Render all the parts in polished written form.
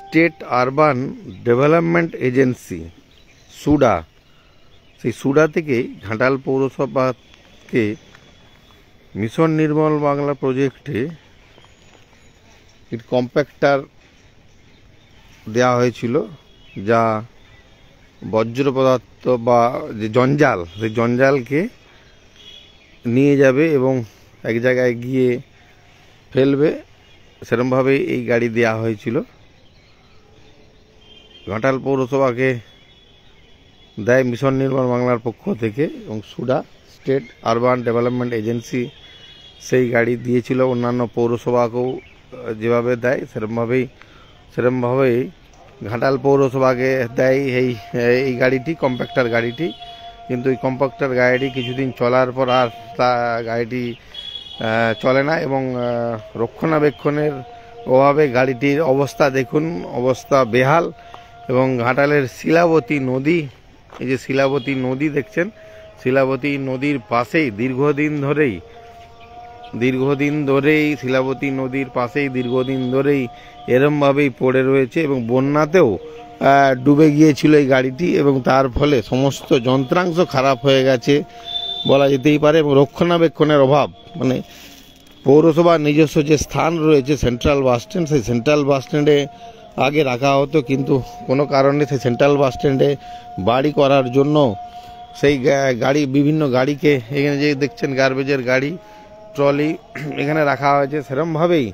State urban development agency soda, সেই soda থেকে Ghatal পৌরসভাকে mission Nirmal Bangla প্রজেক্টে কম্প্যাক্টার দেওয়া হয়েছিল, যা বর্জ্য পদার্থ বা যে জঞ্জাল, সেই জঞ্জালকে নিয়ে যাবে এবং এক জায়গায় গিয়ে ফেলবে। সেরকমভাবেই এই গাড়ি দেওয়া হয়েছিল। ঘাটাল পৌরসভাকে দেয় মিশন নির্মল বাংলার পক্ষ থেকে, এবং soda state urban development agency সেই গাড়ি দিয়েছিল। অন্যান্য পৌরসভাকেও যেভাবে দেয় সেরকমভাবেই ঘাটাল পৌরসভাকে দেয় এই গাড়িটি, কম্প্যাক্টার গাড়িটি। কিন্তু এই কম্প্যাক্টার গাড়িটি কিছুদিন চলার পর আর গাড়িটি চলে না, এবং রক্ষণাবেক্ষণের অভাবে গাড়িটির অবস্থা দেখুন, অবস্থা বেহাল। এবং ঘাটালের শিলাবতী নদী, এই যে শিলাবতী নদী দেখছেন, শিলাবতী নদীর পাশেই দীর্ঘদিন ধরেই শিলাবতী নদীর পাশেই দীর্ঘদিন ধরেই এরমভাবেই পড়ে রয়েছে, এবং বন্যাতেও ডুবে গিয়েছিল এই গাড়িটি, এবং তার ফলে সমস্ত যন্ত্রাংশ খারাপ হয়ে গেছে বলা যেতেই পারে। এবং রক্ষণাবেক্ষণের অভাব, মানে পৌরসভার নিজস্ব যে স্থান রয়েছে সেন্ট্রাল বাস স্ট্যান্ড, সেই সেন্ট্রাল বাস স্ট্যান্ডে আগে রাখা হতো, কিন্তু কোনো কারণে সেই সেন্ট্রাল বাস স্ট্যান্ডে বাড়ি করার জন্য সেই গাড়ি, বিভিন্ন গাড়িকে, এখানে যে দেখছেন গার্বেজের গাড়ি, ট্রলি এখানে রাখা হয়েছে, সেরকমভাবেই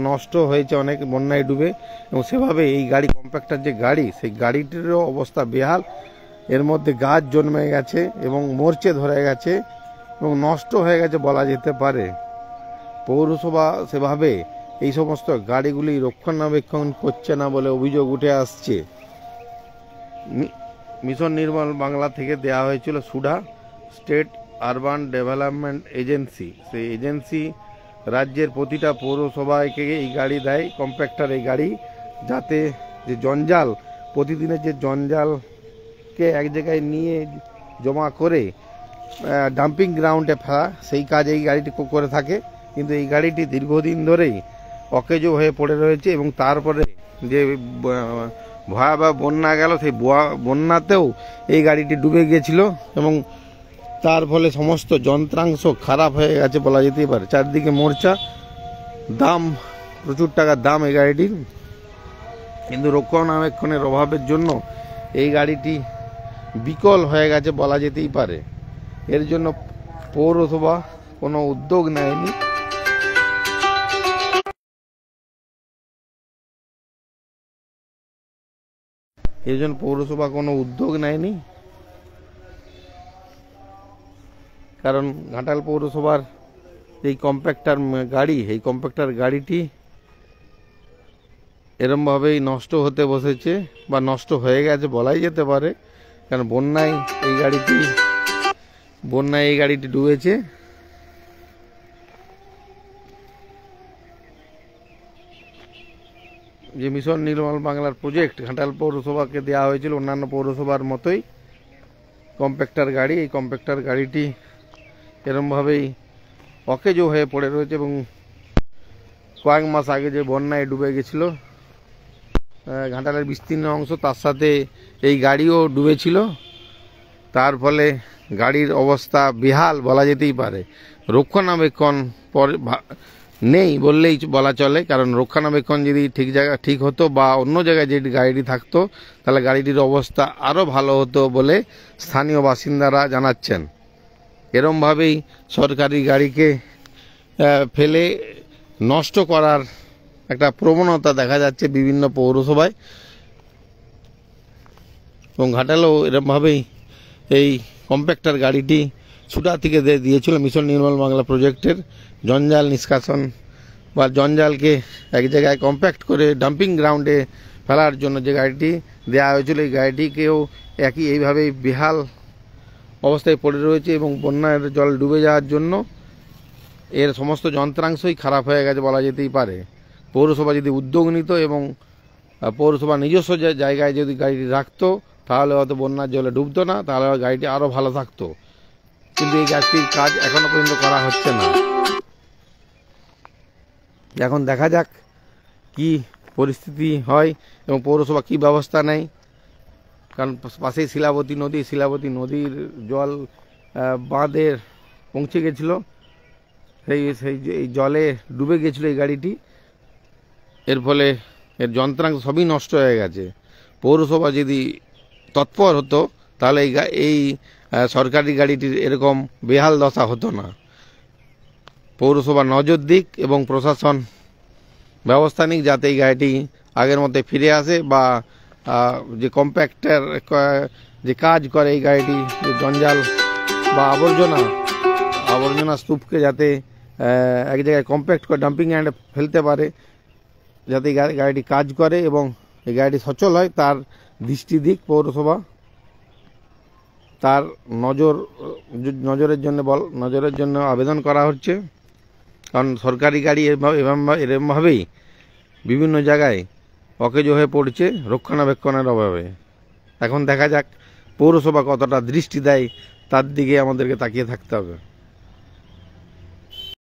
নষ্ট হয়েছে অনেক বন্যায় ডুবে। এবং সেভাবে এই গাড়ি, কম্প্যাক্টার যে গাড়ি, সেই গাড়িটিরও অবস্থা বেহাল। এর মধ্যে গাছ জন্মে গেছে এবং মরচে ধরে গেছে এবং নষ্ট হয়ে গেছে বলা যেতে পারে। পৌরসভা সেভাবে এই সমস্ত গাড়িগুলি রক্ষণাবেক্ষণ করছে না বলে অভিযোগ উঠে আসছে। মিশন নির্মল বাংলা থেকে দেওয়া হয়েছিল soda state urban development agency, সেই এজেন্সি রাজ্যের প্রতিটা পৌরসভাকে এই গাড়ি দেয়, কম্প্যাক্টার এই গাড়ি, যাতে যে জঞ্জাল, প্রতিদিনের যে জঞ্জালকে এক জায়গায় নিয়ে জমা করে ডাম্পিং গ্রাউন্ডে ফেলা, সেই কাজ এই গাড়িটি করে থাকে। কিন্তু এই গাড়িটি দীর্ঘদিন ধরেই অকেজো হয়ে পড়ে রয়েছে, এবং তারপরে যে ভয়াবহ বন্যা গেল, সেই বন্যাতেও এই গাড়িটি ডুবে গিয়েছিল, এবং তার ফলে সমস্ত যন্ত্রাংশ খারাপ হয়ে গেছে বলা যেতেই পারে। চারদিকে মোর্চা, দাম প্রচুর টাকার দাম এই গাড়িটির, কিন্তু রক্ষণাবেক্ষণের অভাবের জন্য এই গাড়িটি বিকল হয়ে গেছে বলা যেতেই পারে। এর জন্য পৌরসভা কোনো উদ্যোগ নেয়নি। কারণ ঘাটাল পৌরসভার এই কম্প্যাক্টার গাড়ি, এই কম্প্যাক্টার গাড়িটি এরমভাবেই নষ্ট হতে বসেছে, বা নষ্ট হয়ে গেছে বলাই যেতে পারে। কারণ বন্যায় এই গাড়িটি ডুবেছে। যে মিশন নির্মল বাংলার প্রজেক্ট ঘাটাল পৌরসভাকে দেওয়া হয়েছিল অন্যান্য পৌরসভার মতোই কম্প্যাক্টার গাড়ি, এই কম্প্যাক্টার গাড়িটি এরমভাবেই অকেজো হয়ে পড়ে রয়েছে। এবং কয়েক মাস আগে যে বন্যায় ডুবে গেছিল ঘাটালের বিস্তীর্ণ অংশ, তার সাথে এই গাড়িও ডুবেছিল। তার ফলে গাড়ির অবস্থা বেহাল বলা যেতেই পারে। রক্ষণাবেক্ষণ নেই বললেই বলা চলে, কারণ রক্ষণাবেক্ষণ যদি ঠিক হতো বা অন্য জায়গায় যে গাড়িটি থাকতো, তাহলে গাড়িটির অবস্থা আরও ভালো হতো বলে স্থানীয় বাসিন্দারা জানাচ্ছেন। এরমভাবেই সরকারি গাড়িকে ফেলে নষ্ট করার একটা প্রবণতা দেখা যাচ্ছে বিভিন্ন পৌরসভায়, এবং ঘাটালেও এরমভাবেই এই কম্প্যাক্টার গাড়িটি সুডা থেকে দিয়েছিল মিশন নির্মল বাংলা প্রজেক্টের জঞ্জাল নিষ্কাশন বা জঞ্জালকে এক জায়গায় কম্প্যাক্ট করে ডাম্পিং গ্রাউন্ডে ফেলার জন্য যে গাড়িটি দেওয়া হয়েছিল, এই গাড়িটিকেও এইভাবেই বেহাল অবস্থায় পড়ে রয়েছে, এবং বন্যার জল ডুবে যাওয়ার জন্য এর সমস্ত যন্ত্রাংশই খারাপ হয়ে গেছে বলা যেতেই পারে। পৌরসভা যদি উদ্যোগ নিত এবং পৌরসভা নিজস্ব জায়গায় যদি গাড়িটি রাখতো, তাহলে হয়তো বন্যার জলে ডুবতো না, তাহলে গাড়িটি আরও ভালো থাকতো। কিন্তু এই গাড়িটির কাজ এখনো পর্যন্ত করা হচ্ছে না। এখন দেখা যাক কি পরিস্থিতি হয় এবং পৌরসভা কী ব্যবস্থা নেয়। কারণ পাশেই শিলাবতী নদীর জল বাঁধে পৌঁছে গেছিল, এই জলে ডুবে গেছিলো এই গাড়িটি। এর ফলে এর যন্ত্রাংশ সবই নষ্ট হয়ে গেছে। পৌরসভা যদি তৎপর হতো তাহলে এই সরকারি গাড়িটির এরকম বেহাল দশা হতো না। পৌরসভা নজর দিক এবং প্রশাসন ব্যবস্থা নিক যাতে এই গাড়িটি আগের মধ্যে ফিরে আসে, বা যে কম্প্যাক্টার যে কাজ করে এই গাড়িটি, যে জঞ্জাল বা আবর্জনা স্তূপকে যাতে এক জায়গায় কম্প্যাক্ট করে ডাম্পিং ইয়ার্ডে ফেলতে পারে, যাতে এই গাড়িটি কাজ করে এবং এই গাড়িটি সচল হয় তার দৃষ্টি দিক পৌরসভা। তার নজরের জন্য আবেদন করা হচ্ছে। কারণ সরকারি গাড়ি এরমভাবেই বিভিন্ন জায়গায় অকেজো হয়ে পড়ছে রক্ষণাবেক্ষণের অভাবে। এখন দেখা যাক পৌরসভা কতটা দৃষ্টি দেয়, তার দিকে আমাদেরকে তাকিয়ে থাকতে হবে।